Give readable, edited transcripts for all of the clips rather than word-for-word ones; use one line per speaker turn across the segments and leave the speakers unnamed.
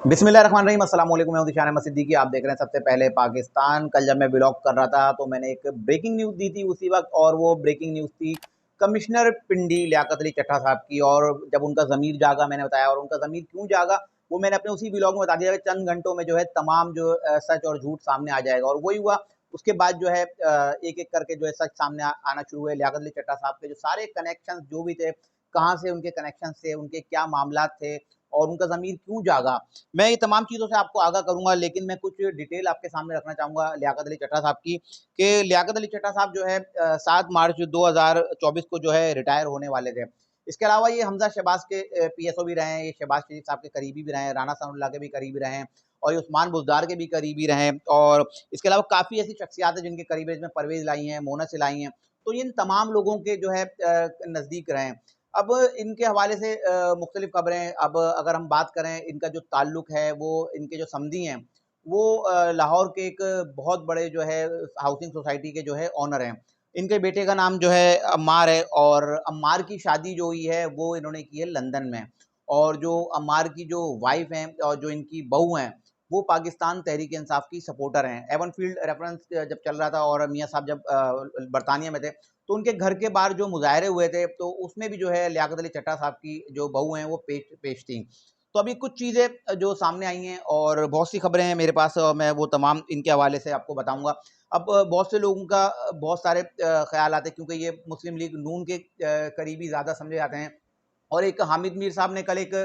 बिस्मिल्लाहिर्रहमानिर्रहीम अस्सलाम वालेकुम। मैं हूं दिशान अहमद सिद्दीकी। आप देख रहे हैं सबसे पहले पाकिस्तान। कल जब मैं ब्लॉग कर रहा था तो मैंने एक ब्रेकिंग न्यूज़ दी थी उसी वक्त, और वो ब्रेकिंग न्यूज़ थी कमिश्नर पिंडी लियाकत अली चट्टा साहब की। और जब उनका ज़मीर जागा, मैंने बताया, और उनका ज़मीर क्यों जागा वो मैंने अपने उसी ब्लॉग में बता दिया कि चंद घंटों में जो है तमाम जो सच और झूठ सामने आ जाएगा। और वही हुआ। उसके बाद जो है एक एक करके जो है सच सामने आना शुरू हुए। लियाकत अली चट्टा साहब के जो सारे कनेक्शन जो भी थे, कहाँ से उनके कनेक्शन थे, उनके क्या मामला थे, और उनका ज़मीर क्यों जागा, मैं ये तमाम चीज़ों से आपको आगाह करूँगा। लेकिन मैं कुछ डिटेल आपके सामने रखना चाहूँगा लियाकत अली चट्टा साहब की, कि लियाकत अली चट्टा साहब जो है 7 मार्च 2024 को जो है रिटायर होने वाले थे। इसके अलावा ये हमज़ा शहबाज के पीएसओ भी रहे हैं, ये शहबाज शरीफ साहब के करीबी भी रहे हैं, राना सनाउल्लाह के भी करीबी रहे हैं, और ये उस्मान बुज़दार के भी करीबी रहे हैं। और इसके अलावा काफ़ी ऐसी शख्सियात हैं जिनके करीब हैं, इसमें परवेज़ लाई हैं, मोना सिलाई हैं। तो इन तमाम लोगों के जो है नज़दीक रहे हैं। अब इनके हवाले से मुख्तलिफ खबरें, अब अगर हम बात करें, इनका जो ताल्लुक है वो, इनके जो समधी हैं वो लाहौर के एक बहुत बड़े जो है हाउसिंग सोसाइटी के जो है ओनर हैं। इनके बेटे का नाम जो है अम्मार है, और अम्मार की शादी जो हुई है वो इन्होंने की है लंदन में। और जो अम्मार की जो वाइफ हैं और जो इनकी बहू हैं, वो पाकिस्तान तहरीक इंसाफ की सपोर्टर हैं। एवन फील्ड रेफरेंस जब चल रहा था और मियाँ साहब जब बरतानिया में थे, तो उनके घर के बाहर जो मुज़ाहरे हुए थे, तो उसमें भी जो है लियाकत अली चट्टा साहब की जो बहू हैं वो पेश थीं। तो अभी कुछ चीज़ें जो सामने आई हैं, और बहुत सी खबरें हैं मेरे पास, और मैं वो तमाम इनके हवाले से आपको बताऊँगा। अब बहुत से लोगों का बहुत सारे ख़्याल आते हैं, क्योंकि ये मुस्लिम लीग नून के करीबी ज़्यादा समझे जाते हैं। और एक हामिद मीर साहब ने कल एक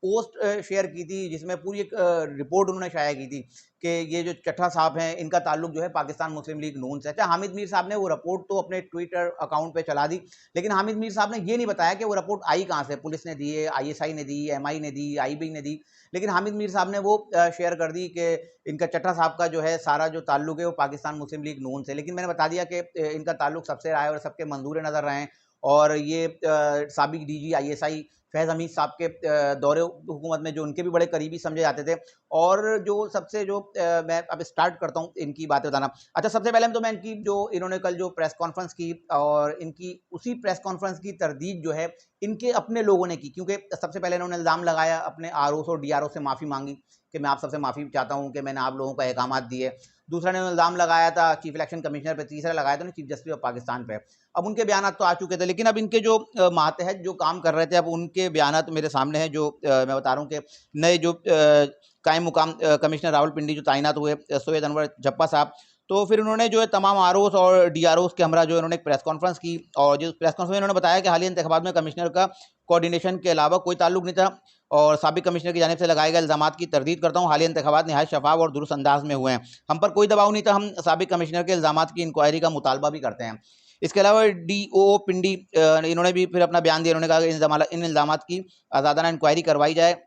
पोस्ट शेयर की थी, जिसमें पूरी एक रिपोर्ट उन्होंने शाया की थी कि ये जो चट्टा साहब हैं, इनका ताल्लुक जो है पाकिस्तान मुस्लिम लीग नून से। अच्छा, हामिद मीर साहब ने वो रिपोर्ट तो अपने ट्विटर अकाउंट पे चला दी, लेकिन हामिद मीर साहब ने ये नहीं बताया कि वो रिपोर्ट आई कहाँ से। पुलिस ने दी है, आईएसआई ने दी, एमआई ने दी, आईबी ने दी, लेकिन हामिद मीर साहब ने वो शेयर कर दी कि इनका चट्टा साहब का जो है सारा जो ताल्लुक है वो पाकिस्तान मुस्लिम लीग नून से। लेकिन मैंने बता दिया कि इनका ताल्लुक सबसे रहा है और सबके मंजूर नज़र रहे हैं। और ये साबिक डीजी आईएसआई फैज़ हमीद साहब के दौरे हुकूमत में जो उनके भी बड़े करीबी समझे जाते थे। और जो सबसे जो मैं अब स्टार्ट करता हूँ इनकी बातें बताना। अच्छा, सबसे पहले तो मैं इनकी जो इन्होंने कल जो प्रेस कॉन्फ्रेंस की, और इनकी उसी प्रेस कॉन्फ्रेंस की तरदीद जो है इनके अपने लोगों ने की, क्योंकि सबसे पहले इन्होंने इल्ज़ाम लगाया, अपने आरओ और डीआरओ से माफ़ी मांगी कि मैं आप सबसे माफ़ी चाहता हूँ कि मैंने आप लोगों को अहकामात दिए। दूसरा ने इल्ज़ाम लगाया था चीफ इलेक्शन कमिश्नर पे, तीसरा लगाया था चीफ जस्टिस ऑफ पाकिस्तान पे। अब उनके बयानात तो आ चुके थे, लेकिन अब इनके जो मातहत जो काम कर रहे थे, अब उनके बयानात मेरे सामने हैं, जो मैं बता रहा हूँ कि नए जो कायम मुकाम कमिश्नर रावलपिंडी जो तैनात हुए सैयद अनवर झप्पा साहब, तो फिर उन्होंने जो है तमाम आरओस और डीआरओस के हमरा जो इन्होंने एक प्रेस कॉन्फ्रेंस की, और जिस प्रेस कॉन्फ्रेंस में इन्होंने बताया कि हालिया इंतखाबात में कमिश्नर का कोऑर्डिनेशन के अलावा कोई ताल्लुक नहीं था, और साबिक कमिश्नर की जानिब से लगाए गए इल्ज़ामात की तरदीद करता हूँ। हालिया इंतखाबात नहायत शफाफ और दुरुस्त अंदाज में हुए हैं, हम पर कोई दबाव नहीं था, हम साबिक कमिश्नर के इल्ज़ामात की इंक्वायरी का मुतालबा भी करते हैं। इसके अलावा डीओ पिंडी इन्होंने भी फिर अपना बयान दिया, उन्होंने कहा कि इन इल्ज़ामात की आज़ादाना इंक्वायरी करवाई जाए।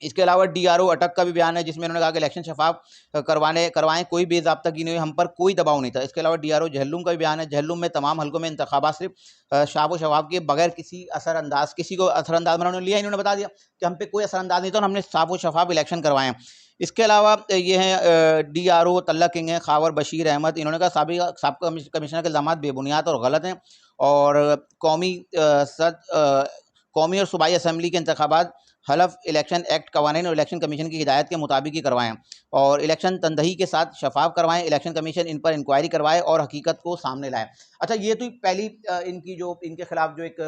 इसके अलावा डीआरओ अटक का भी बयान है, जिसमें उन्होंने कहा कि इलेक्शन शफाफ करवाएं, कोई बेज़ाब्ता की नहीं हुई, हम पर कोई दबाव नहीं था। इसके अलावा डीआरओ जहल्लुम का भी बयान है, जहल्लुम में तमाम हल्कों में इंतखाबात सिर्फ शाब व शवाब के बगैर किसी असरअंदाज, किसी को असरअंदाज में उन्होंने लिया, इन्होंने बता दिया कि हम पे कोई असरअंदाज नहीं था और हमने साफ व शफाफ इलेक्शन करवाएं। इसके अलावा ये हैं डीआरओ तल्ला किंग हैं खावर बशीर अहमद, इन्होंने कहा साबिक कमिश्नर के इल्ज़ामात बेबुनियाद और गलत हैं, और कौमी और सूबाई असम्बली के इंतखाबात हलफ इलेक्शन एक्ट कवानीन और इलेक्शन कमीशन की हिदायत के मुताबिक ही करवाएं, और इलेक्शन तंदही के साथ शफाफ करवाएं, इलेक्शन कमीशन इन पर इंक्वायरी करवाए और हकीकत को सामने लाए। अच्छा, ये तो पहली इनकी जो इनके खिलाफ जो एक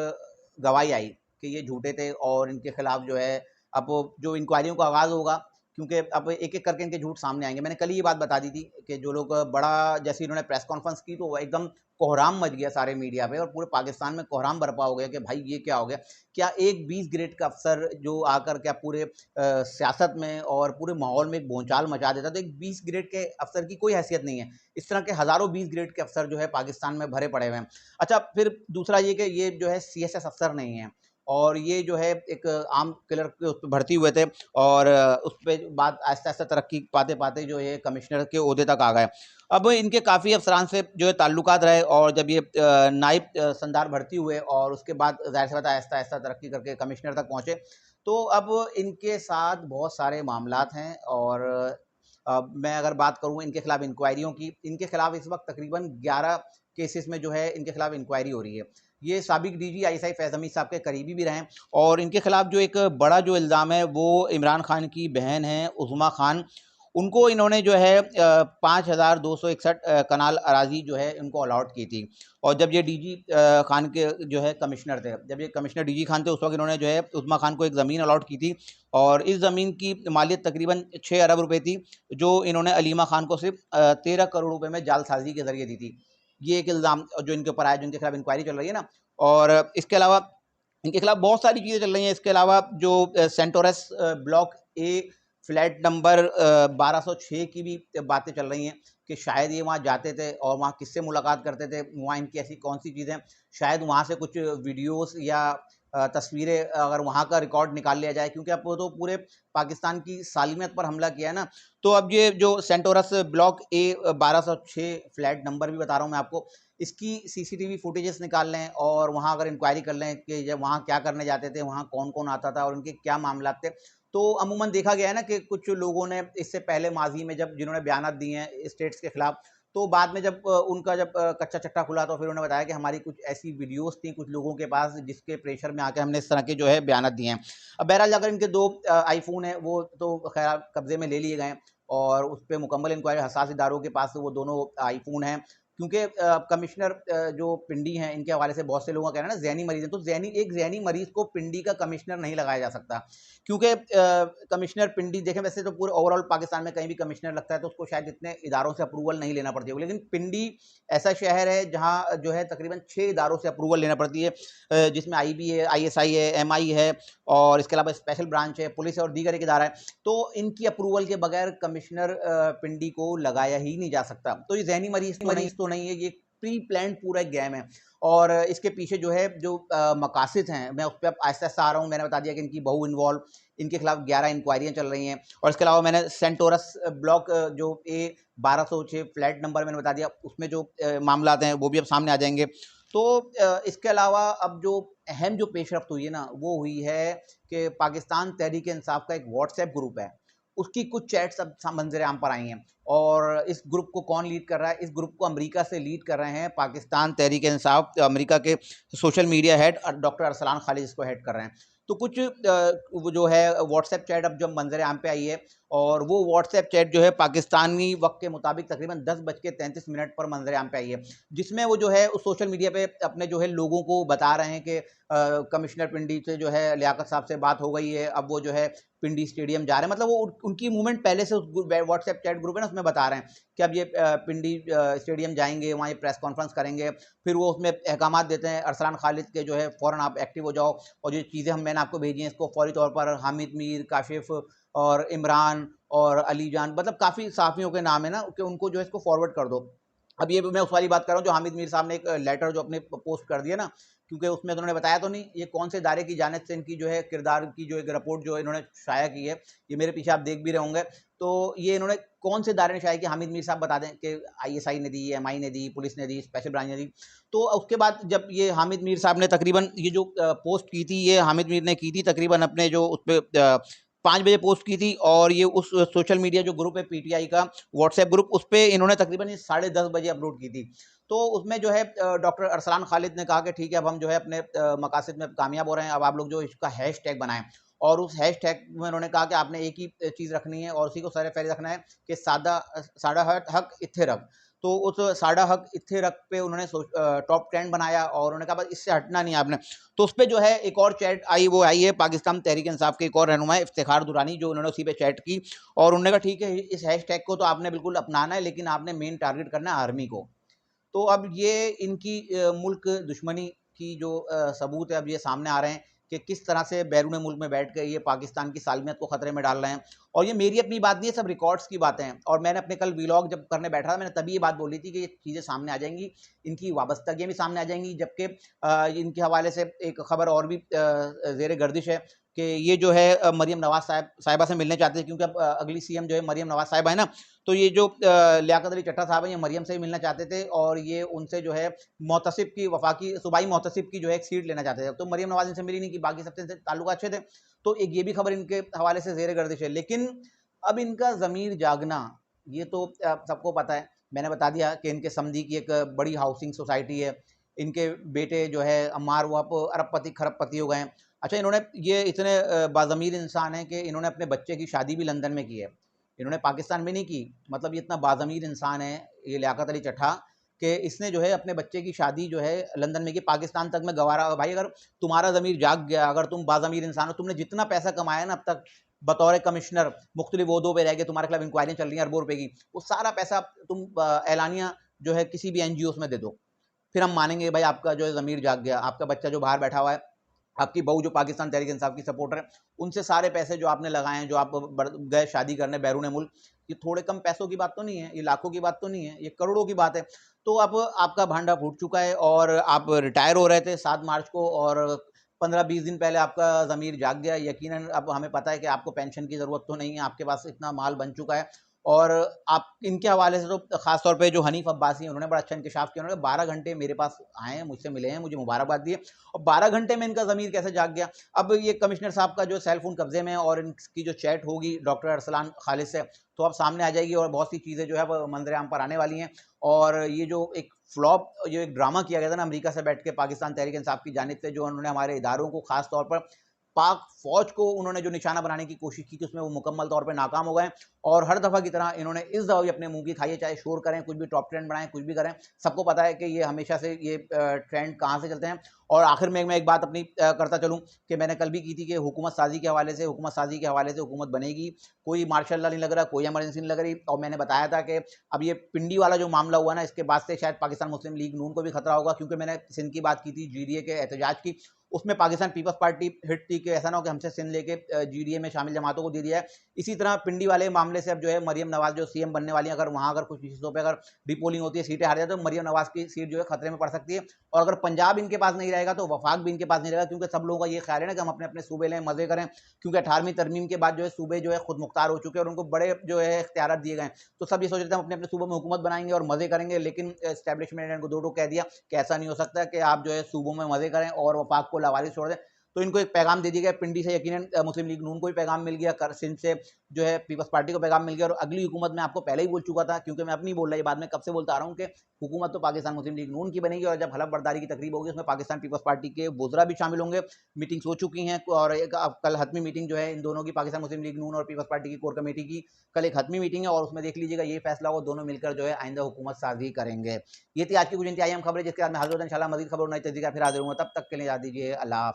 गवाही आई कि ये झूठे थे, और इनके खिलाफ जो है अब जो इंक्वायरियों का आगाज़ होगा, क्योंकि अब एक एक करके इनके झूठ सामने आएंगे। मैंने कल ही ये बात बता दी थी कि जो लोग बड़ा, जैसे इन्होंने प्रेस कॉन्फ्रेंस की तो एकदम कोहराम मच गया सारे मीडिया पे, और पूरे पाकिस्तान में कोहराम बरपा हो गया कि भाई ये क्या हो गया। क्या एक 20 ग्रेड का अफसर जो आकर क्या पूरे सियासत में और पूरे माहौल में एक भूचाल मचा देता, तो एक 20 ग्रेड के अफसर की कोई हैसियत नहीं है। इस तरह के हज़ारों 20 ग्रेड के अफसर जो है पाकिस्तान में भरे पड़े हुए हैं। अच्छा, फिर दूसरा ये कि ये जो है सीएसएस अफसर नहीं है, और ये जो है एक आम क्लर्क के उस पर भर्ती हुए थे, और उस पर बात आहिस्ता आहिस्ता तरक्की पाते पाते जो है कमिश्नर के ओहदे तक आ गए। अब इनके काफ़ी अफसरान से जो है ताल्लुकात रहे, और जब ये नायब संदार भर्ती हुए और उसके बाद ज़ाहिर सी बात है आहिस्ता आहिस्ता तरक्की करके कमिश्नर तक पहुँचे, तो अब इनके साथ बहुत सारे मामलात हैं। और मैं अगर बात करूँ इनके खिलाफ इंक्वायरियों की, इनके खिलाफ इस वक्त तकरीबन 11 केसेस में जो है इनके खिलाफ इंक्वायरी हो रही है। ये साबिक डीजी आईएसआई फैज़ हमीद साहब के करीबी भी रहे हैं और इनके खिलाफ जो एक बड़ा जो इल्ज़ाम है वो इमरान खान की बहन है उज़मा खान, उनको इन्होंने जो है 5,261 कनाल अराज़ी जो है इनको अलॉट की थी। और जब ये डीजी खान के जो है कमिश्नर थे, जब ये कमिश्नर डीजी खान थे, उस वक्त इन्होंने जो है उज़मा खान को एक ज़मीन अलॉट की थी और इस ज़मीन की मालियत तकरीबन 6 अरब रुपए थी, जो इन्होंने अलीमा खान को सिर्फ 13 करोड़ रुपए में जालसाजी के ज़रिए दी थी। ये एक इल्ज़ाम जो इनके ऊपर आया, जिनके खिलाफ इंक्वायरी चल रही है ना। और इसके अलावा इनके खिलाफ बहुत सारी चीज़ें चल रही हैं। इसके अलावा जो सेंटोरस ब्लॉक ए फ्लैट नंबर 1206 की भी बातें चल रही हैं कि शायद ये वहाँ जाते थे और वहाँ किससे मुलाकात करते थे, वहाँ इनकी ऐसी कौन सी चीज़ें, शायद वहाँ से कुछ वीडियोस या तस्वीरें अगर वहाँ का रिकॉर्ड निकाल लिया जाए, क्योंकि अब वो तो पूरे पाकिस्तान की सालिमियत पर हमला किया है ना। तो अब ये जो सेंटोरस ब्लॉक ए 1206 फ्लैट नंबर भी बता रहा हूँ मैं आपको, इसकी सीसीटीवी फुटेजेस निकाल लें और वहाँ अगर इंक्वायरी कर लें कि जब वहाँ क्या करने जाते थे, वहाँ कौन कौन आता था और उनके क्या मामला थे। तो अमूमन देखा गया है ना कि कुछ लोगों ने इससे पहले माजी में जब जिन्होंने बयानात दिए हैं स्टेट्स के खिलाफ, तो बाद में जब उनका जब कच्चा चट्टा खुला तो फिर उन्होंने बताया कि हमारी कुछ ऐसी वीडियोस थी कुछ लोगों के पास जिसके प्रेशर में आके हमने इस तरह के जो है बयानात दिए हैं। अब बहरहाल अगर इनके 2 आईफोन हैं वो तो खैर कब्जे में ले लिए गए हैं और उस पर मुकम्मल इंक्वायरी हसास इदारों के पास वो दोनों आईफोन हैं, क्योंकि कमिश्नर जो पिंडी हैं इनके हवाले से बहुत से लोगों का कहना है ना ज़हनी मरीज़ हैं, तो एक ज़हनी मरीज़ को पिंडी का कमिश्नर नहीं लगाया जा सकता, क्योंकि कमिश्नर पिंडी देखें, वैसे तो पूरे ओवरऑल पाकिस्तान में कहीं भी कमिश्नर लगता है तो उसको शायद इतने इदारों से अप्रूवल नहीं लेना पड़ती होगी, लेकिन पिंडी ऐसा शहर है जहाँ जो है तकरीबन 6 इदारों से अप्रूवल लेना पड़ती है, जिसमें आईबी है, आईएसआई है, एमआई है और इसके अलावा स्पेशल ब्रांच है, पुलिस है और दीगर एक इदारा है। तो इनकी अप्रूवल के बगैर कमिश्नर पिंडी को लगाया ही नहीं जा सकता। तो ये ज़हनी मरीज़ तो नहीं है, ये प्री प्लान्ड पूरा एक गेम है और इसके पीछे जो है जो मकासद हैं, मैं उस पे अब आहिस्ता-आहिस्ता आ रहा हूँ। मैंने बता दिया कि इनकी बहू इन्वॉल्व, इनके खिलाफ 11 इंक्वायरियाँ चल रही हैं और इसके अलावा मैंने सेंटोरस ब्लॉक जो ए 1206 फ्लैट नंबर मैंने बता दिया, उसमें जो मामलात हैं वो भी अब सामने आ जाएँगे। तो इसके अलावा अब जो अहम जो पेशरफ्त हुई है ना, वो हुई है कि पाकिस्तान तहरीक-ए-इंसाफ का एक व्हाट्सएप ग्रुप है, उसकी कुछ चैट्स अब मंज़र-ए-आम पर आई हैं और इस ग्रुप को कौन लीड कर रहा है? इस ग्रुप को अमेरिका से लीड कर रहे हैं पाकिस्तान तहरीक-ए-इंसाफ, अमेरिका के social media head doctor Arsalan Khalid इसको हेड कर रहे हैं। तो कुछ वो जो है व्हाट्सएप चैट अब जब मंज़र-ए-आम पे आई है और वो व्हाट्सएप चैट जो है पाकिस्तानी वक़्त के मुताबिक तकरीबन 10:33 पर मंज़र-ए-आम पे आई है, जिसमें वो जो है उस सोशल मीडिया पे अपने जो है लोगों को बता रहे हैं कि कमिश्नर पिंडी से जो है लियाकत साहब से बात हो गई है, अब वो जो है पिंडी स्टेडियम जा रहे हैं। मतलब वो उनकी मूवमेंट पहले से उस व्हाट्सएप चैट ग्रुप है ना, उसमें बता रहे हैं कि अब ये पिंडी स्टेडियम जाएंगे, वहाँ ये प्रेस कॉन्फ्रेंस करेंगे, फिर वो उसमें अहकामात देते हैं अरसलान खालिद के जो है फ़ौरन आप एक्टिव हो जाओ और जो चीज़ें मैंने आपको भेजी हैं इसको फौरी तौर पर हामिद मीर, काशिफ और इमरान और अली जान, मतलब काफ़ी सहाफ़ियों के नाम है ना कि उनको जो है इसको फॉरवर्ड कर दो। अब ये मैं उस वाली बात कर रहा हूँ जो हामिद मीर साहब ने एक लेटर जो अपने पोस्ट कर दिया ना, क्योंकि उसमें तो उन्होंने बताया तो नहीं ये कौन से इदारे की जानिब से इनकी जो है किरदार की जो एक रिपोर्ट जो इन्होंने शाया की है, ये मेरे पीछे आप देख भी रहे होंगे। तो ये इन्होंने कौन से इदारे ने शाया की, हामिद मीर साहब बता दें कि आईएसआई ने दी, एमआई ने दी, पुलिस ने दी, स्पेशल ब्रांच ने दी। तो उसके बाद जब ये हामिद मीर साहब ने तकरीबन ये जो पोस्ट की थी, ये हामिद मीर ने की थी तकरीबन अपने जो उस पर 5 बजे पोस्ट की थी और ये उस सोशल मीडिया जो ग्रुप है पीटीआई का व्हाट्सएप ग्रुप, उस पे इन्होंने तकरीबन ये 10:30 बजे अपलोड की थी। तो उसमें जो है डॉक्टर अरसलान खालिद ने कहा कि ठीक है अब हम जो है अपने मकासद में कामयाब हो रहे हैं, अब आप लोग जो इसका हैशटैग बनाएं और उस हैशटैग में उन्होंने कहा कि आपने एक ही चीज़ रखनी है और उसी को सर फहरिस्त रखना है कि साडा हक इत्थे रख। तो उस साडा हक इत्थे रख पे उन्होंने टॉप ट्रेंड बनाया और उन्होंने कहा बस इससे हटना नहीं आपने। तो उस पर जो है एक और चैट आई, वो आई है पाकिस्तान तहरीक इंसाफ के एक और रहनुमा इफ्तिखार दुरानी, जो उन्होंने उसी पे चैट की और उन्होंने कहा ठीक है इस हैशटैग को तो आपने बिल्कुल अपनाना है, लेकिन आपने मेन टारगेट करना है आर्मी को। तो अब ये इनकी मुल्क दुश्मनी की जो सबूत है अब ये सामने आ रहे हैं कि किस तरह से बैरून मुल्क में बैठ के ये पाकिस्तान की सालमियत को ख़तरे में डाल रहे हैं। और ये मेरी अपनी बात नहीं है, सब रिकॉर्ड्स की बातें हैं और मैंने अपने कल व्लॉग जब करने बैठा था मैंने तभी ये बात बोली थी कि ये चीज़ें सामने आ जाएंगी, इनकी वाबस्तगियाँ भी सामने आ जाएंगी। जबकि इनके हवाले से एक खबर और भी ज़ेर गर्दिश है कि ये जो है मरीम नवाज़ साहिबा से मिलने चाहते थे, क्योंकि अब अगली सीएम जो है मरीम नवाज़ साहिबा है ना, तो ये जो लियाकत अली चट्टा साहब हैं ये मरीम से ही मिलना चाहते थे और ये उनसे जो है मोहतसिब की वफाकी सूबाई मोहतसिब की जो है एक सीट लेना चाहते थे। तो मरीम नवाज़ इनसे मिली नहीं, कि बाकी सबसे ताल्लुक अच्छे थे। तो एक ये भी खबर इनके हवाले से ज़ेर गर्दिश है। लेकिन अब इनका ज़मीर जागना, ये तो सबको पता है। मैंने बता दिया कि इनके समधी की एक बड़ी हाउसिंग सोसाइटी है, इनके बेटे जो है अम्मार वो अब अरबपति खरबपति हो गए हैं। अच्छा, इन्होंने ये इतने बाज़मीर इंसान हैं कि इन्होंने अपने बच्चे की शादी भी लंदन में की है, इन्होंने पाकिस्तान में नहीं की। मतलब ये इतना बाज़मीर इंसान है ये लियाकत अली चट्ठा कि इसने जो है अपने बच्चे की शादी जो है लंदन में की, पाकिस्तान तक में गँवारा। भाई अगर तुम्हारा ज़मीर जाग गया, अगर तुम बाज़मीर इंसान हो, तुमने जितना पैसा कमाया ना अब तक बतौर कमिश्नर, मुख्तलिफ ओहदों पे रह के, तुम्हारे खिलाफ इंक्वायरियाँ चल रही हैं अरबों रुपए की, वो सारा पैसा तुम एलानिया जो है किसी भी एनजीओ में दे दो, फिर हम मानेंगे भाई आपका जो है ज़मीर जाग गया। आपका बच्चा जो बाहर बैठा हुआ है, आपकी बहू जो पाकिस्तान तहरीक इंसाफ की सपोर्टर है, उनसे सारे पैसे जो आपने लगाए हैं, जो आप गए शादी करने बैरून मुल्क, ये थोड़े कम पैसों की बात तो नहीं है, ये लाखों की बात तो नहीं है, ये करोड़ों की बात है। तो अब आपका भांडा फूट चुका है और आप रिटायर हो रहे थे 7 मार्च को और 15-20 दिन पहले आपका ज़मीर जाग गया। यकीनन अब हमें पता है कि आपको पेंशन की ज़रूरत तो नहीं है, आपके पास इतना माल बन चुका है। और आप इनके हवाले से तो ख़ास तौर पे जो हनीफ़ अब्बासी हैं, उन्होंने बड़ा अच्छा इंकशाफ किया। उन्होंने 12 घंटे मेरे पास आए हैं, मुझसे मिले हैं, मुझे मुबारकबाद दी है और 12 घंटे में इनका ज़मीर कैसे जाग गया। अब ये कमिश्नर साहब का जो सेल फ़ोन कब्ज़े में है और इनकी जो चैट होगी डॉक्टर अरसलान खालिद से, तो अब सामने आ जाएगी और बहुत सी चीज़ें जो है वो मंज़र-ए-आम पर आने वाली हैं। और ये जो एक फ्लॉप, जो एक ड्रामा किया गया था ना अमेरिका से बैठ के पाकिस्तान तहरीक इंसाफ की जानिब से, जो उन्होंने हमारे इदारों को ख़ास तौर पर पाक फ़ौज को उन्होंने जो निशाना बनाने की कोशिश की थी, उसमें वो मुकम्मल तौर पे नाकाम हो गए और हर दफ़ा की तरह इन्होंने इस दफ़ा भी अपने मुँह की खाई है, चाहे शोर करें, कुछ भी टॉप ट्रेंड बनाएँ, कुछ भी करें। सबको पता है कि ये हमेशा से ये ट्रेंड कहाँ से चलते हैं। और आखिर में मैं एक बात अपनी करता चलूँ कि मैंने कल भी की थी कि हुकूमत साज़ी के हवाले से हुकूमत बनेगी, कोई मार्शल लॉ नहीं लग रहा, कोई इमरजेंसी नहीं लग रही। और मैंने बताया था कि अब ये पिंडी वाला जो मामला हुआ ना, इसके बाद से शायद पाकिस्तान मुस्लिम लीग नून को भी खतरा होगा, क्योंकि मैंने सिंध की बात की थी, जीडीए के एहतजाज की, उसमें पाकिस्तान पीपल्स पार्टी हिट थी कि ऐसा ना हो कि हमसे सिंध लेके जीडीए में शामिल जमातों को दे दिया है। इसी तरह पिंडी वाले मामले से अब जो है मरियम नवाज जो सीएम बनने वाली है, अगर वहाँ अगर कुछ चीज़ों पे अगर रीपोलिंग होती है, सीटें हार जाए, तो मरियम नवाज की सीट जो है खतरे में पड़ सकती है। और अगर पंजाब इनके पास नहीं रहेगा तो वफाक भी इनके पास नहीं रहेगा, क्योंकि सब लोगों का ये ख्याल है ना कि हम अपने अपने सूबे लें, मजे करें, क्योंकि 18वीं तरमीम के बाद जो है सूबे जो है खुद मुख्तार हो चुके हैं और उनको बड़े जो है इख्तियारात दिए गए हैं। तो सब ये सोच रहे थे हम अपने अपने सूबों में हुकूमत बनाएंगे और मजे करेंगे, लेकिन एस्टैब्लिशमेंट ने इनको दो कह दिया कि ऐसा नहीं हो सकता कि आप जो है सूबों में मजे करें और वफाक को लावारिस छोड़ दें। तो इनको एक पैगाम दे दिया गया पिंडी से, यकीनन मुस्लिम लीग नून को भी पैगाम मिल गया, सिंध से जो है पीपल्स पार्टी को पैगाम मिल गया। और अगली हुकूमत में आपको पहले ही बोल चुका था, क्योंकि मैं अपनी बोल रहा, ये बाद में कब से बोलता आ रहा हूँ कि हुकूमत तो पाकिस्तान मुस्लिम लीग नून की बनेगी और जब हलफ बर्दारी की तकरीब होगी उसमें पाकिस्तान पीपल्स पार्टी के वुज़रा भी शामिल होंगे। मीटिंग्स हो चुकी हैं और एक कल हतमी मीटिंग जो है इन दोनों की, पाकिस्तान मुस्लिम लीग नून और पीपल्स पार्टी की कोर कमेटी की, कल एक हतमी मीटिंग है और उसमें देख लीजिएगा ये फैसला वो दोनों मिलकर जो है आइंदा हुकूमत साजी करेंगे। ये थी आज की कुछ इंतजाम खबरें, जिसके बाद मैं हाजिर होता हूं इंशाल्लाह मज़ीद खबर नई तरीका फिर हाजिर हूँ। तब तक के लिए याद दीजिए अल्लाह हाफ़िज़।